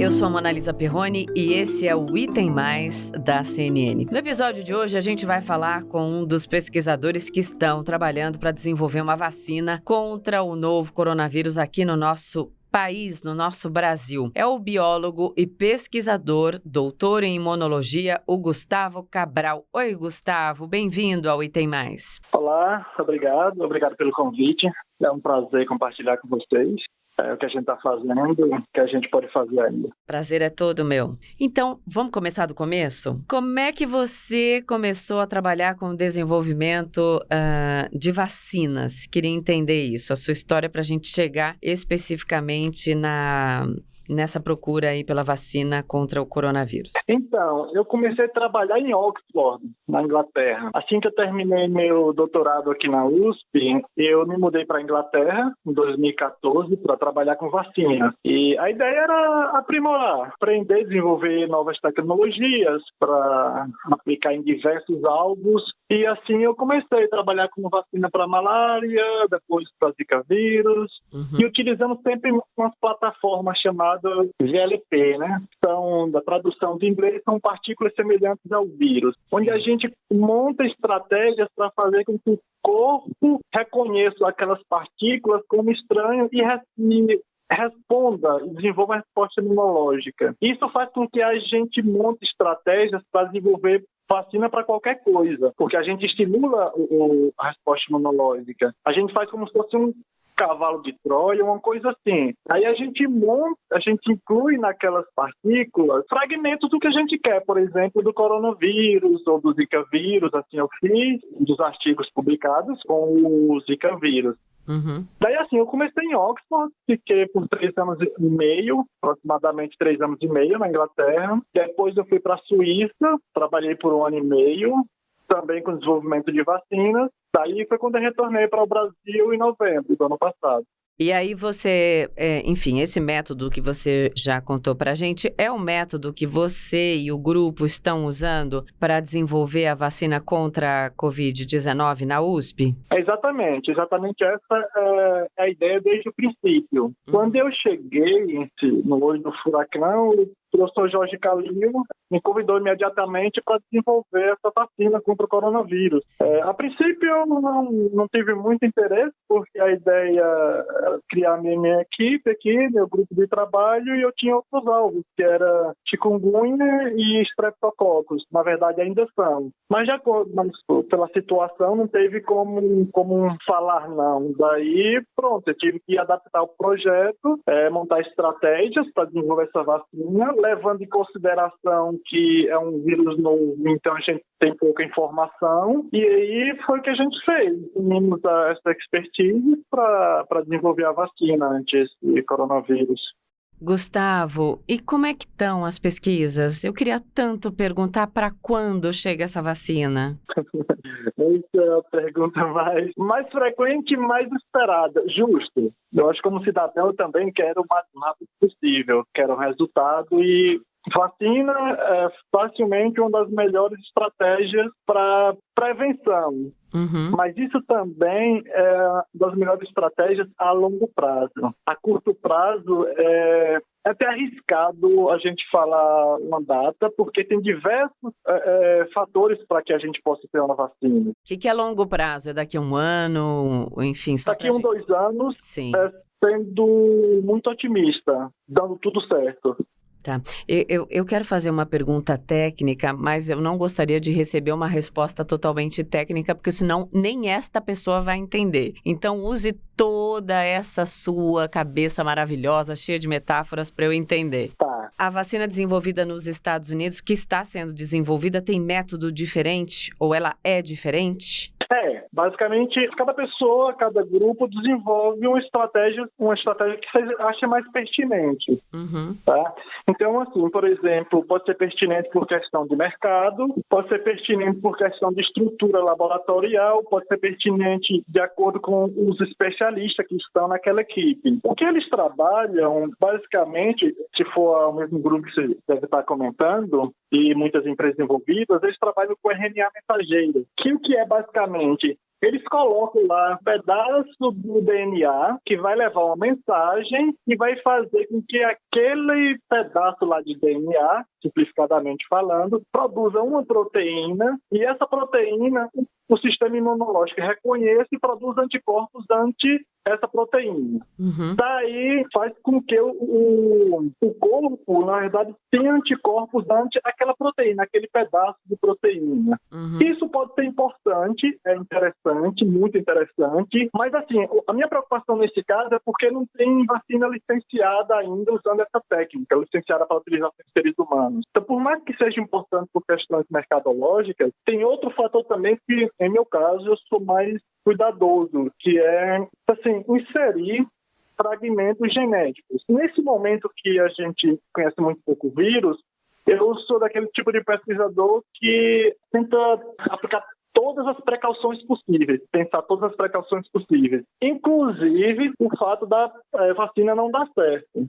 Eu sou a Monalisa Perrone e esse é o Item Mais da CNN. No episódio de hoje, a gente vai falar com um dos pesquisadores que estão trabalhando para desenvolver uma vacina contra o novo coronavírus aqui no nosso país, no nosso Brasil. É o biólogo e pesquisador, doutor em imunologia, o Gustavo Cabral. Oi, Gustavo, bem-vindo ao Item Mais. Olá, obrigado pelo convite. É um prazer compartilhar com vocês o que a gente está fazendo, o que a gente pode fazer ainda. Prazer é todo meu. Então, vamos começar do começo? Como é que você começou a trabalhar com o desenvolvimento de vacinas? Queria entender isso, a sua história, para a gente chegar especificamente nessa procura aí pela vacina contra o coronavírus. Então, eu comecei a trabalhar em Oxford, na Inglaterra. Assim que eu terminei meu doutorado aqui na USP, eu me mudei para a Inglaterra em 2014 para trabalhar com vacina. E a ideia era aprimorar, aprender, desenvolver novas tecnologias para aplicar em diversos alvos. E assim eu comecei a trabalhar com vacina para malária, depois para Zika vírus, e utilizando sempre umas plataformas chamadas VLP, né? Então, da tradução de inglês, são partículas semelhantes ao vírus, onde a gente monta estratégias para fazer com que o corpo reconheça aquelas partículas como estranhas e responda e desenvolva uma resposta imunológica. Isso faz com que a gente monte estratégias para desenvolver vacina para qualquer coisa, porque a gente estimula a resposta imunológica. A gente faz como se fosse um cavalo de Troia, uma coisa assim. Aí a gente inclui naquelas partículas fragmentos do que a gente quer, por exemplo, do coronavírus ou do Zika vírus, assim eu fiz, dos artigos publicados com o Zika vírus. Daí, assim, eu comecei em Oxford, fiquei por 3 anos e meio, aproximadamente 3 anos e meio na Inglaterra. Depois eu fui para a Suíça, trabalhei por 1 ano e meio, também com desenvolvimento de vacinas. Daí foi quando eu retornei para o Brasil em novembro do ano passado. E aí você, enfim, esse método que você já contou pra gente é o método que você e o grupo estão usando para desenvolver a vacina contra a Covid-19 na USP? Exatamente essa é a ideia desde o princípio. Quando eu cheguei no olho do furacão, o professor Jorge Calil me convidou imediatamente para desenvolver essa vacina contra o coronavírus. A princípio, eu não tive muito interesse, porque a ideia era criar minha equipe aqui, meu grupo de trabalho, e eu tinha outros alvos, que era chikungunya e streptococcus. Na verdade, ainda são. Mas pela situação, não teve como falar não. Daí, pronto, eu tive que adaptar o projeto, montar estratégias para desenvolver essa vacina, levando em consideração que é um vírus novo, então a gente tem pouca informação, e aí foi o que a gente fez. Unimos essa expertise para desenvolver a vacina antes do coronavírus. Gustavo, e como é que estão as pesquisas? Eu queria tanto perguntar para quando chega essa vacina. Essa é a pergunta mais frequente e mais esperada. Justo. Eu acho que como cidadão eu também quero o mais rápido possível. Quero o resultado e vacina é facilmente uma das melhores estratégias para prevenção. Mas isso também é das melhores estratégias a longo prazo. A curto prazo é até arriscado a gente falar uma data, porque tem diversos fatores para que a gente possa ter uma vacina. O que é longo prazo? É daqui a 1 ano? Enfim, só daqui a 2 anos, Sim. Sendo muito otimista, dando tudo certo. Tá. Eu quero fazer uma pergunta técnica, mas eu não gostaria de receber uma resposta totalmente técnica, porque senão nem esta pessoa vai entender. Então, use toda essa sua cabeça maravilhosa, cheia de metáforas, para eu entender. Tá. A vacina desenvolvida nos Estados Unidos, que está sendo desenvolvida, tem método diferente? Ou ela é diferente? Basicamente, cada pessoa, cada grupo desenvolve uma estratégia que você acha mais pertinente. Tá? Então, assim, por exemplo, pode ser pertinente por questão de mercado, pode ser pertinente por questão de estrutura laboratorial, pode ser pertinente de acordo com os especialistas que estão naquela equipe. O que eles trabalham, basicamente, se for o mesmo grupo que você deve estar comentando, e muitas empresas envolvidas, eles trabalham com RNA mensageiro, que o que é basicamente eles colocam lá um pedaço do DNA que vai levar uma mensagem e vai fazer com que aquele pedaço lá de DNA, simplificadamente falando, produza uma proteína, e essa proteína o sistema imunológico reconhece e produz anticorpos ante essa proteína. Daí faz com que o corpo, na verdade, tenha anticorpos ante aquela proteína, aquele pedaço de proteína. Isso pode ser importante, é interessante, muito interessante, mas assim, a minha preocupação nesse caso é porque não tem vacina licenciada ainda usando essa técnica, licenciada para utilização em seres humanos. Então, por mais que seja importante por questões mercadológicas, tem outro fator também que, em meu caso, eu sou mais cuidadoso, que é, assim, inserir fragmentos genéticos. Nesse momento que a gente conhece muito pouco o vírus, eu sou daquele tipo de pesquisador que tenta aplicar todas as precauções possíveis, pensar todas as precauções possíveis, inclusive o fato da vacina não dar certo.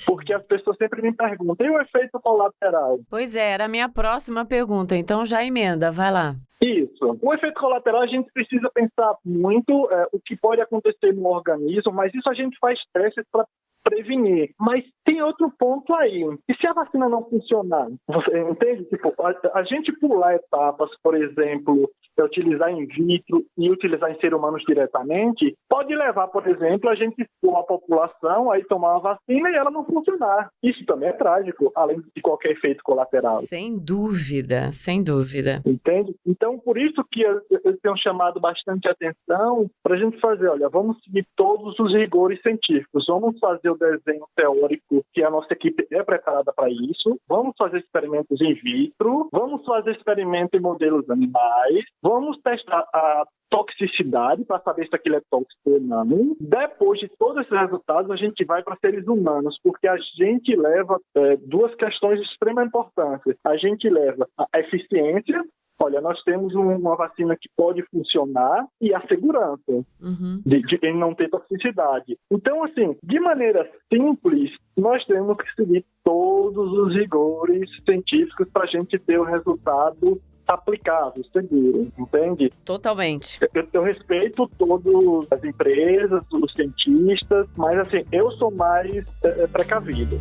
Porque as pessoas sempre me perguntam, e o efeito colateral? Pois é, era a minha próxima pergunta, então já emenda, vai lá. Isso. O efeito colateral a gente precisa pensar muito o que pode acontecer no organismo, mas isso a gente faz testes para prevenir. Mas tem outro ponto aí. E se a vacina não funcionar? Você entende? Tipo, a gente pular etapas, por exemplo, utilizar in vitro e utilizar em seres humanos diretamente, pode levar, por exemplo, a gente expor a população a tomar uma vacina e ela não funcionar. Isso também é trágico, além de qualquer efeito colateral. Sem dúvida, sem dúvida. Entende? Então, por isso que eu tenho chamado bastante atenção para a gente fazer, olha, vamos seguir todos os rigores científicos, vamos fazer o desenho teórico que a nossa equipe é preparada para isso, vamos fazer experimentos in vitro, vamos fazer experimentos em modelos animais, vamos testar a toxicidade para saber se aquilo é tóxico ou não. Depois de todos esses resultados, a gente vai para seres humanos, porque a gente leva duas questões de extrema importância. A gente leva a eficiência. Olha, nós temos uma vacina que pode funcionar e a segurança de não ter toxicidade. Então, assim, de maneira simples, nós temos que seguir todos os rigores científicos para a gente ter o resultado aplicável, seguro, entende? Totalmente. Eu respeito todas as empresas, os cientistas, mas assim, eu sou mais precavido.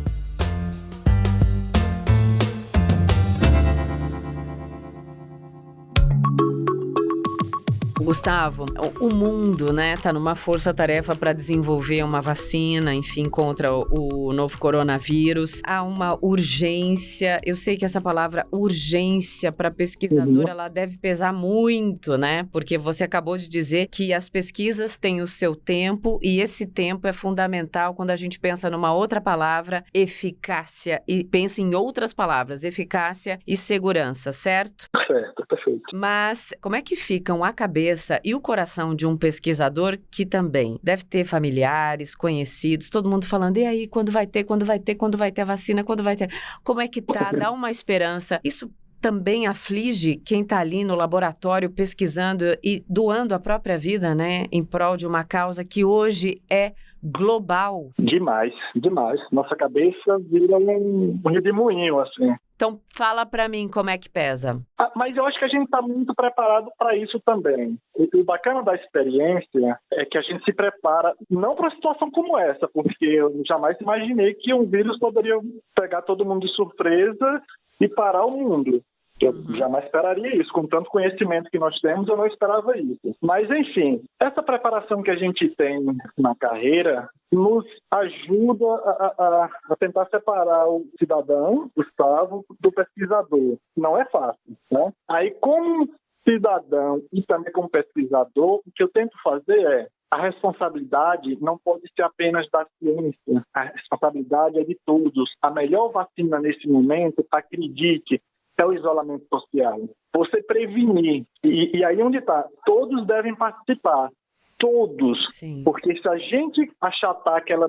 Gustavo, o mundo, né, tá numa força-tarefa para desenvolver uma vacina, enfim, contra o novo coronavírus. Há uma urgência. Eu sei que essa palavra urgência para pesquisador, ela deve pesar muito, né? Porque você acabou de dizer que as pesquisas têm o seu tempo e esse tempo é fundamental quando a gente pensa numa outra palavra, eficácia, e pensa em outras palavras, eficácia e segurança, certo? Certo, perfeito. Mas como é que ficam a cabeça e o coração de um pesquisador que também deve ter familiares, conhecidos, todo mundo falando, e aí, quando vai ter a vacina, quando vai ter... Como é que tá? Dá uma esperança. Isso também aflige quem está ali no laboratório pesquisando e doando a própria vida, né, em prol de uma causa que hoje é global. Demais, demais. Nossa cabeça vira um redemoinho, assim. Então, fala para mim como é que pesa. Mas eu acho que a gente está muito preparado para isso também. O bacana da experiência é que a gente se prepara não para uma situação como essa, porque eu jamais imaginei que um vírus poderia pegar todo mundo de surpresa e parar o mundo. Eu jamais esperaria isso. Com tanto conhecimento que nós temos, eu não esperava isso. Mas, enfim, essa preparação que a gente tem na carreira nos ajuda a tentar separar o cidadão, Gustavo, do pesquisador. Não é fácil, né? Aí, como cidadão e também como pesquisador, o que eu tento fazer é a responsabilidade não pode ser apenas da ciência. A responsabilidade é de todos. A melhor vacina nesse momento, acredite, é o isolamento social. Você prevenir. E aí onde está? Todos devem participar. Todos. Sim. Porque se a gente achatar aquela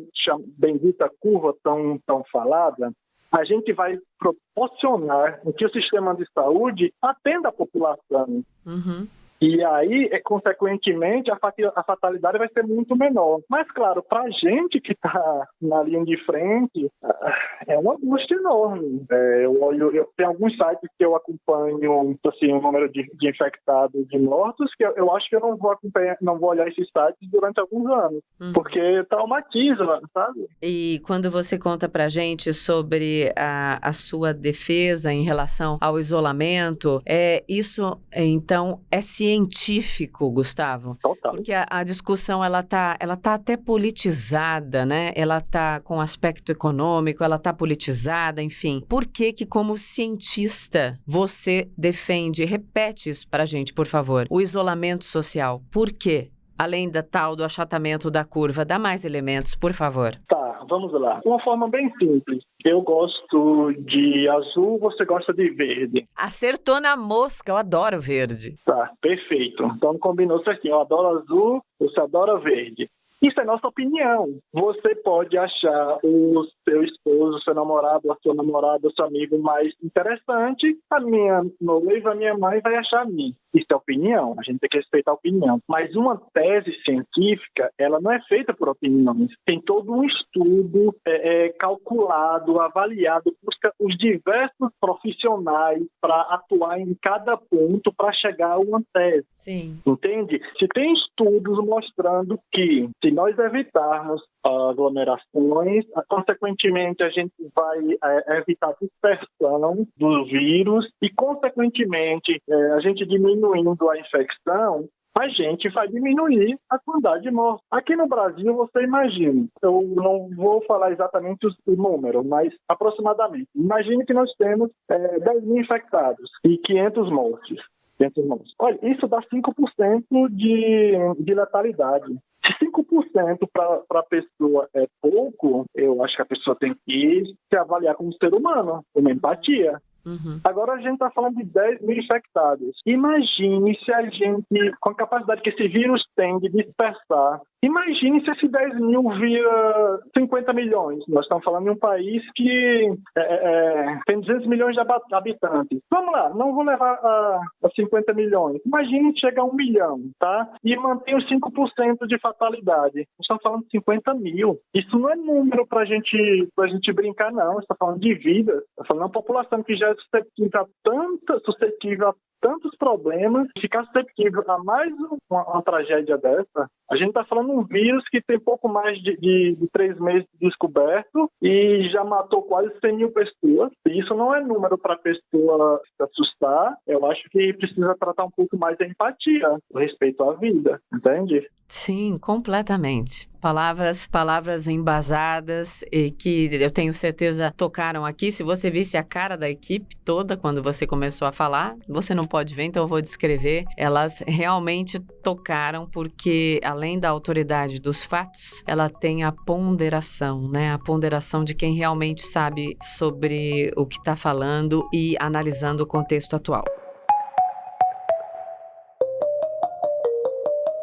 bendita curva tão falada, a gente vai proporcionar que o sistema de saúde atenda a população. E aí, consequentemente, a fatalidade vai ser muito menor. Mas, claro, para a gente que está na linha de frente, é uma angústia enorme. Tem alguns sites que eu acompanho, assim, o número de infectados, de mortos, que eu acho que eu não vou olhar esses sites durante alguns anos, porque traumatiza, sabe? E quando você conta pra gente sobre a sua defesa em relação ao isolamento, isso, então, é científico, Gustavo? Total. Porque a discussão, ela tá até politizada, né? Ela tá com aspecto econômico, ela tá politizada, enfim. Por que como cientista, você defende, repete isso pra gente, por favor, o isolamento social? Por quê? Além do achatamento da curva, dá mais elementos, por favor. Tá, vamos lá. Uma forma bem simples. Eu gosto de azul, você gosta de verde. Acertou na mosca, eu adoro verde. Tá, perfeito. Então combinou certinho. Eu adoro azul, você adora verde. Isso é nossa opinião. Você pode achar o seu esposo, seu namorado, a sua namorada, o seu amigo mais interessante. A minha noiva, a minha mãe vai achar a mim. Isso é opinião, a gente tem que respeitar a opinião. Mas uma tese científica, ela não é feita por opiniões. Tem todo um estudo calculado, avaliado, busca os diversos profissionais para atuar em cada ponto para chegar a uma tese. Sim. Entende? Se tem estudos mostrando que se nós evitarmos aglomerações, consequentemente a gente vai evitar a dispersão do vírus e, consequentemente, a gente diminuindo a infecção, a gente vai diminuir a quantidade de mortes. Aqui no Brasil, você imagina, eu não vou falar exatamente o número, mas aproximadamente. Imagine que nós temos 10 mil infectados e 500 mortes. Olha, isso dá 5% de letalidade. Se 5% para a pessoa é pouco, eu acho que a pessoa tem que se avaliar como ser humano, com empatia. Uhum. Agora a gente está falando de 10 mil infectados. Imagine se a gente, com a capacidade que esse vírus tem de dispersar, imagine se esse 10 mil vira 50 milhões. Nós estamos falando de um país que tem 200 milhões de habitantes. Vamos lá, não vou levar a 50 milhões. Imagine chegar a 1 milhão, tá? E manter os 5% de fatalidade. Nós estamos falando de 50 mil. Isso não é número para gente brincar, não. Nós estamos falando de vidas. Estamos falando de uma população que já é suscetível a tantos problemas, ficar suscetível a mais uma tragédia dessa. A gente está falando de um vírus que tem pouco mais de 3 meses de descoberto e já matou quase 100 mil pessoas. E isso não é número para a pessoa se assustar. Eu acho que precisa tratar um pouco mais da empatia, o respeito à vida, entende? Sim, completamente. Palavras embasadas e que eu tenho certeza tocaram aqui. Se você visse a cara da equipe toda quando você começou a falar, você não pode ver, então eu vou descrever. Elas realmente tocaram porque, além da autoridade dos fatos, ela tem a ponderação, né? A ponderação de quem realmente sabe sobre o que está falando e analisando o contexto atual.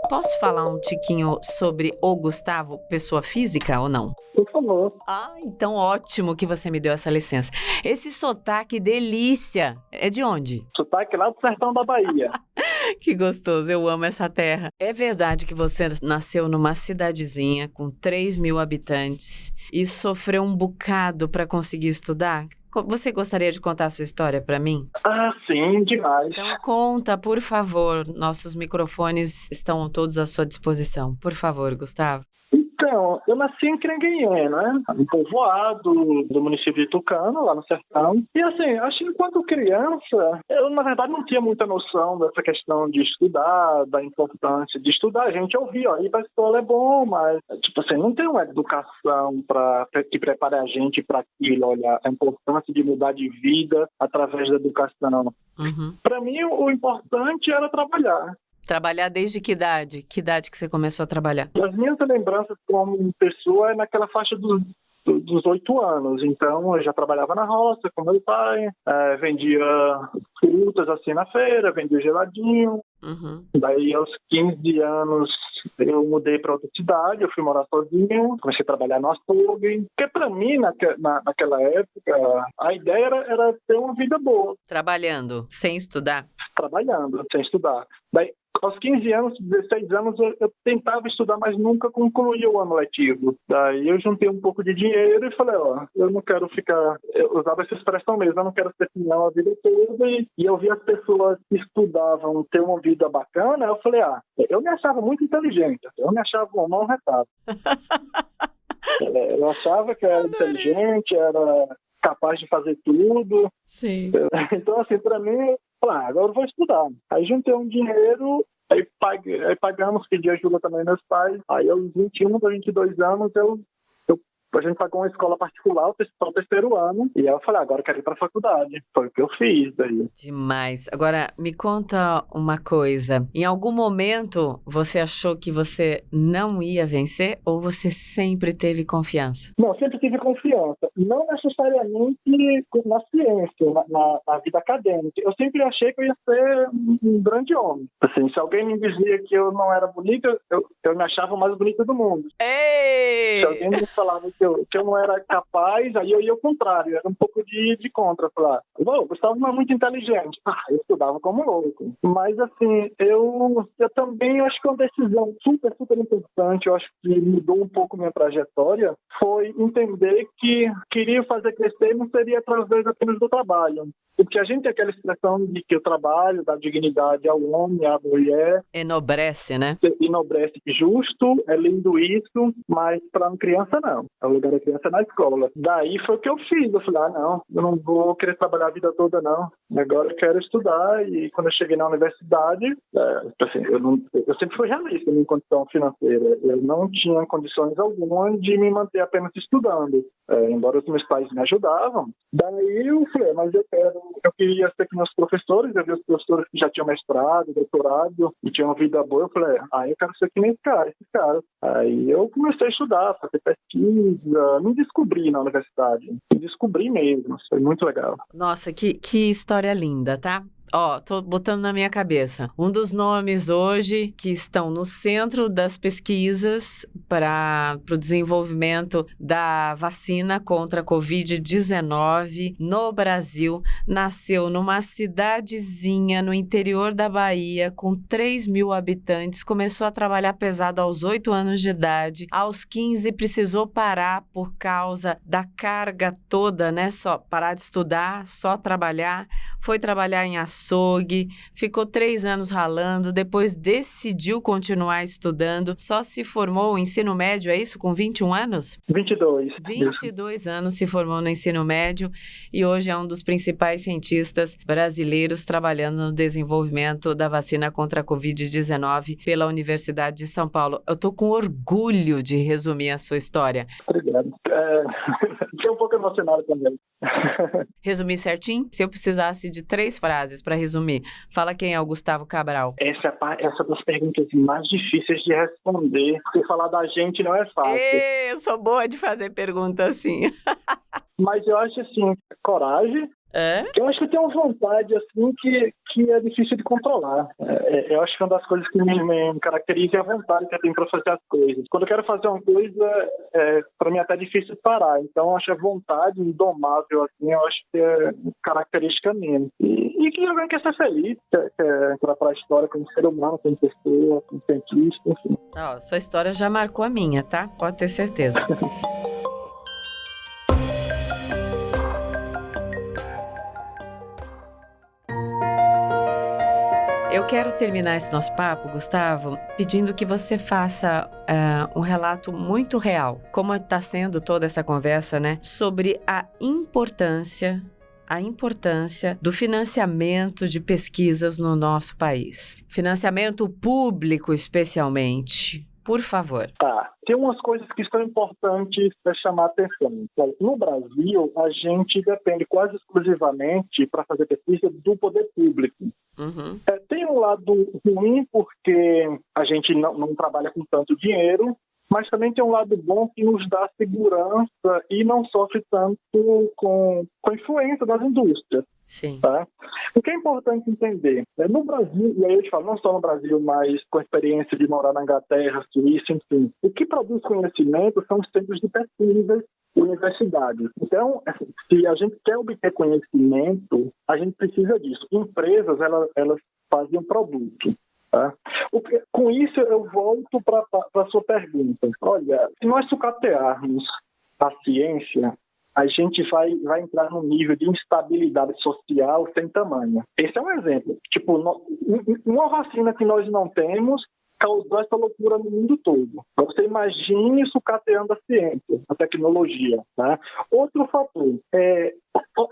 Posso falar um tiquinho sobre o Gustavo, pessoa física ou não? Por favor. Ah, então ótimo que você me deu essa licença. Esse sotaque delícia, é de onde? Sotaque lá do sertão da Bahia. Que gostoso, eu amo essa terra. É verdade que você nasceu numa cidadezinha com 3 mil habitantes e sofreu um bocado para conseguir estudar? Você gostaria de contar a sua história para mim? Ah, sim, demais. Então conta, por favor. Nossos microfones estão todos à sua disposição. Por favor, Gustavo. Então, eu nasci em Crenguinhém, né? Um povoado do município de Tucano, lá no sertão. E assim, acho que enquanto criança, eu na verdade não tinha muita noção dessa questão de estudar, da importância de estudar. A gente ouvia, ó, ir pra escola é bom, mas tipo assim, não tem uma educação que prepare a gente para aquilo, olha, a importância de mudar de vida através da educação. Uhum. Para mim, o importante era trabalhar. Trabalhar desde que idade? Que idade que você começou a trabalhar? As minhas lembranças como pessoa é naquela faixa dos 8 anos. Então, eu já trabalhava na roça com meu pai, vendia frutas assim na feira, vendia geladinho. Uhum. Daí, aos 15 anos, eu mudei para outra cidade, eu fui morar sozinho, comecei a trabalhar no açougue. Porque para mim, naquela época, a ideia era ter uma vida boa. Trabalhando, sem estudar? Trabalhando, sem estudar. Daí, aos 15 anos, 16 anos, eu tentava estudar, mas nunca concluía o ano letivo. Daí eu juntei um pouco de dinheiro e falei, eu não quero ficar... Eu usava essa expressão mesmo, eu não quero ser final a vida toda. E eu vi as pessoas que estudavam ter uma vida bacana, eu falei, eu me achava muito inteligente, eu me achava um não retado. Eu achava que era inteligente, era capaz de fazer tudo. Sim. Então, assim, para mim, agora eu vou estudar. Aí juntei um dinheiro, aí pagamos, pedi ajuda também meus pais. Aí aos 21, 22 anos, a gente pagou uma escola particular para o terceiro ano. E aí eu falei, agora eu quero ir para a faculdade. Foi o que eu fiz daí. Demais. Agora, me conta uma coisa. Em algum momento, você achou que você não ia vencer ou você sempre teve confiança? Não, sempre tive confiança. Não necessariamente na ciência, na vida acadêmica. Eu sempre achei que eu ia ser um grande homem. Assim, se alguém me dizia que eu não era bonita, eu me achava o mais bonito do mundo. Ei! Se alguém me falava que eu não era capaz, aí eu ia ao contrário, era um pouco de contra. Falar, o Gustavo não é muito inteligente. Eu estudava como louco. Mas, assim, eu também acho que uma decisão super, super importante, eu acho que mudou um pouco minha trajetória, foi entender que queria fazer crescer não seria através apenas do trabalho. Porque a gente tem aquela expressão de que o trabalho dá dignidade ao homem, à mulher. Enobrece, né? Enobrece justo, é lindo isso, mas para uma criança não. O lugar da criança é na escola. Daí foi o que eu fiz. Eu falei, não, eu não vou querer trabalhar a vida toda, não. Agora eu quero estudar. E quando eu cheguei na universidade, assim, eu sempre fui realista na minha condição financeira. Eu não tinha condições alguma de me manter apenas estudando. Embora os meus pais me ajudavam. Daí eu falei, mas eu queria ser com meus professores. Eu vi os professores que já tinham mestrado, doutorado e tinham uma vida boa. Eu falei, eu quero ser que nem esses caras. Aí eu comecei a estudar, fazer pesquisa, me descobri na universidade. Me descobri mesmo, foi muito legal. Nossa, que história linda, tá? Tô botando na minha cabeça. Um dos nomes hoje que estão no centro das pesquisas para o desenvolvimento da vacina contra a Covid-19 no Brasil, nasceu numa cidadezinha no interior da Bahia, com 3.000 habitantes, começou a trabalhar pesado aos 8 anos de idade, aos 15 precisou parar por causa da carga toda, né? Só parar de estudar, só trabalhar, foi trabalhar em açougue, ficou 3 anos ralando, depois decidiu continuar estudando, só se formou no ensino médio, é isso? Com 21 anos? 22. 22 anos se formou no ensino médio e hoje é um dos principais cientistas brasileiros trabalhando no desenvolvimento da vacina contra a Covid-19 pela Universidade de São Paulo. Eu tô com orgulho de resumir a sua história. Obrigado. Fiquei um pouco emocionado também. Resumir certinho? Se eu precisasse de 3 frases para resumir, fala quem é o Gustavo Cabral. Essa é das perguntas mais difíceis de responder, porque falar da gente não é fácil. Eu sou boa de fazer pergunta assim. Mas eu acho assim, coragem. Eu acho que eu tenho uma vontade assim que é difícil de controlar. Eu acho que uma das coisas que me caracteriza é a vontade que eu tenho para fazer as coisas. Quando eu quero fazer uma coisa, para mim é até difícil parar. Então eu acho a vontade indomável, assim, eu acho que é característica minha. E que alguém quer ser feliz, quer entrar para a história como ser humano, como pessoa, como cientista, enfim. Sua história já marcou a minha, tá? Pode ter certeza. Eu quero terminar esse nosso papo, Gustavo, pedindo que você faça um relato muito real, como está sendo toda essa conversa, né, sobre a importância do financiamento de pesquisas no nosso país. Financiamento público, especialmente. Por favor. Tem umas coisas que são importantes para chamar a atenção. No Brasil, a gente depende quase exclusivamente, para fazer pesquisa, do poder público. Uhum. Tem um lado ruim, porque a gente não trabalha com tanto dinheiro, mas também tem um lado bom que nos dá segurança e não sofre tanto com a influência das indústrias. Sim. Tá? O que é importante entender, no Brasil, e aí eu te falo, não só no Brasil, mas com a experiência de morar na Inglaterra, Suíça, enfim, o que produz conhecimento são os centros de pesquisa, universidades. Então, se a gente quer obter conhecimento, a gente precisa disso. Empresas, elas fazem um produto. Tá? Com isso, eu volto para a sua pergunta. Olha, se nós sucatearmos a ciência, a gente vai entrar num nível de instabilidade social sem tamanho. Esse é um exemplo. Tipo, uma vacina que nós não temos causou essa loucura no mundo todo. Você imagine sucateando a ciência, a tecnologia. Tá? Outro fator,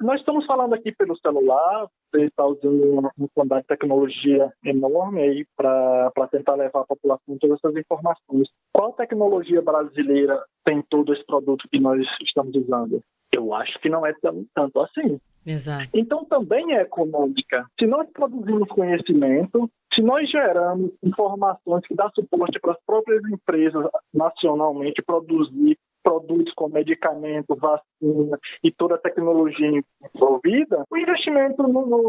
nós estamos falando aqui pelo celular, você está usando uma quantidade de tecnologia enorme aí para tentar levar à população todas essas informações. Qual tecnologia brasileira tem todo esse produto que nós estamos usando? Eu acho que não é tanto assim. Exato. Então também é econômica. Se nós produzimos conhecimento, se nós geramos informações que dão suporte para as próprias empresas nacionalmente produzir produtos com medicamento, vacina e toda a tecnologia envolvida, o investimento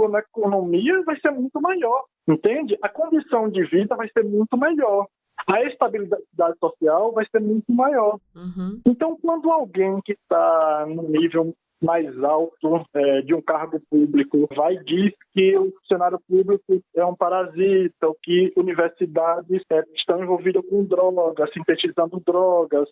na economia vai ser muito maior, entende? A condição de vida vai ser muito melhor. A estabilidade social vai ser muito maior. Uhum. Então, quando alguém que está no nível mais alto de um cargo público vai e diz que o funcionário público é um parasita, ou que universidades estão envolvidas com drogas, sintetizando drogas,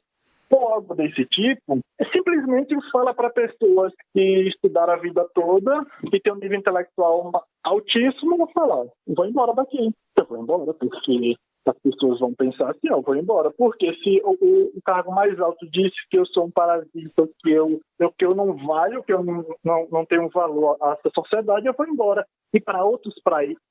ou algo desse tipo, simplesmente fala para pessoas que estudaram a vida toda, que têm um nível intelectual altíssimo, vão falar, vou embora daqui. Eu vou embora porque as pessoas vão pensar assim, eu vou embora. Porque se o cargo mais alto disse que eu sou um parasita, que eu não valho, que eu não tenho valor à sociedade, eu vou embora. E para outros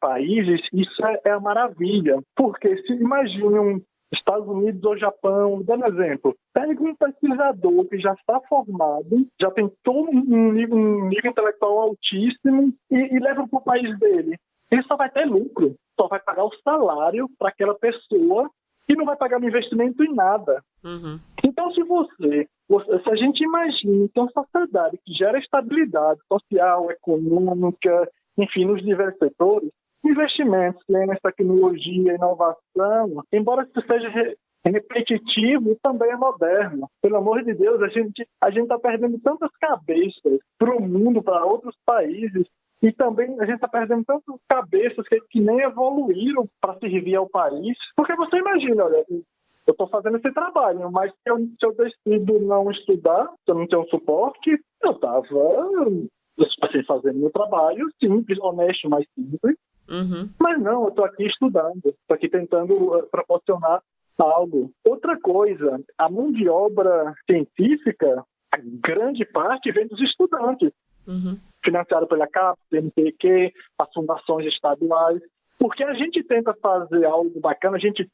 países, isso é a maravilha. Porque se imaginam Estados Unidos ou Japão, dando exemplo, pega um pesquisador que já está formado, já tem todo um nível intelectual altíssimo e leva para o país dele. Ele só vai ter lucro, só vai pagar o salário para aquela pessoa e não vai pagar no investimento em nada. Uhum. Então, se a gente imagina que uma sociedade que gera estabilidade social, econômica, enfim, nos diversos setores, investimentos, ciência, tecnologia, inovação, embora isso seja repetitivo, também é moderno. Pelo amor de Deus, a gente está perdendo tantas cabeças para o mundo, para outros países, e também a gente está perdendo tantas cabeças que nem evoluíram para servir ao país. Porque você imagina, olha, eu estou fazendo esse trabalho, mas se eu decido não estudar, se eu não tenho suporte, eu estava fazendo meu trabalho simples, honesto, mais simples. Uhum. Mas não, eu estou aqui estudando, estou aqui tentando proporcionar algo. Outra coisa, a mão de obra científica, a grande parte vem dos estudantes. Uhum. Financiado pela CAPES, CNPq, as fundações estaduais. Porque a gente tenta fazer algo bacana, a gente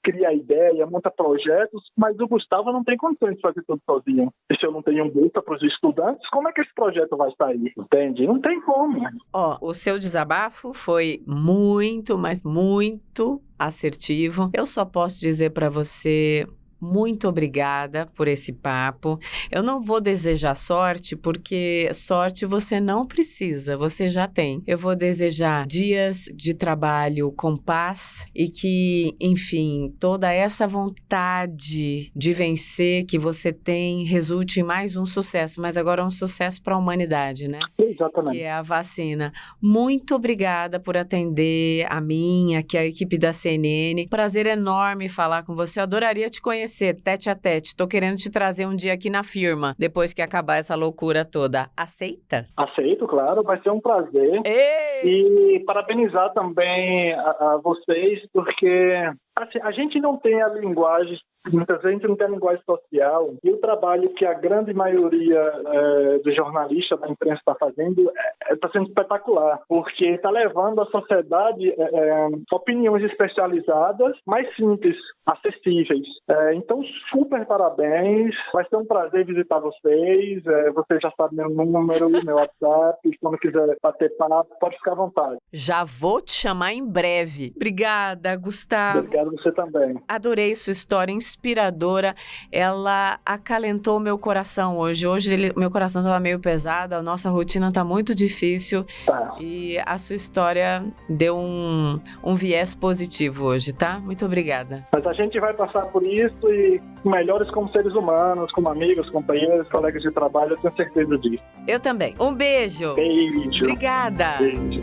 cria ideia, monta projetos, mas o Gustavo não tem condições de fazer tudo sozinho. E se eu não tenho bolsa para os estudantes, como é que esse projeto vai sair? Entende? Não tem como. O seu desabafo foi muito, mas muito assertivo. Eu só posso dizer para você muito obrigada por esse papo. Eu não vou desejar sorte, porque sorte você não precisa, você já tem. Eu vou desejar dias de trabalho com paz e que, enfim, toda essa vontade de vencer que você tem resulte em mais um sucesso, mas agora um sucesso para a humanidade, né? Exatamente. Que é a vacina. Muito obrigada por atender a minha, que é a equipe da CNN. Prazer enorme falar com você. Eu adoraria te conhecer tete a tete. Tô querendo te trazer um dia aqui na firma, depois que acabar essa loucura toda. Aceita? Aceito, claro. Vai ser um prazer. Ei! E parabenizar também a vocês, porque assim, a gente não tem a linguagem, muitas vezes a gente não tem a linguagem social, e o trabalho que a grande maioria dos jornalistas da imprensa está fazendo está sendo espetacular, porque está levando à sociedade opiniões especializadas, mais simples, acessíveis. Então, super parabéns, vai ser um prazer visitar vocês, você já sabe meu número, meu WhatsApp, quando quiser bater papo, pode ficar à vontade. Já vou te chamar em breve. Obrigada, Gustavo. Obrigado você também. Adorei sua história inspiradora. Ela acalentou meu coração hoje. Hoje meu coração estava meio pesado, a nossa rotina está muito difícil. Tá. E a sua história deu um viés positivo hoje, tá? Muito obrigada. Mas a gente vai passar por isso e melhores como seres humanos, como amigos, companheiros, colegas de trabalho, eu tenho certeza disso. Eu também. Um beijo. Beijo. Obrigada. Beijo.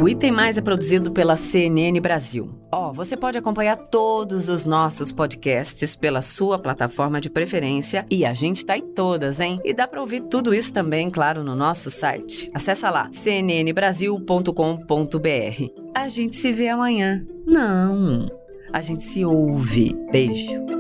O Item Mais é produzido pela CNN Brasil. Você pode acompanhar todos os nossos podcasts pela sua plataforma de preferência e a gente tá em todas, hein? E dá para ouvir tudo isso também, claro, no nosso site. Acessa lá, cnnbrasil.com.br. A gente se vê amanhã. Não, a gente se ouve. Beijo.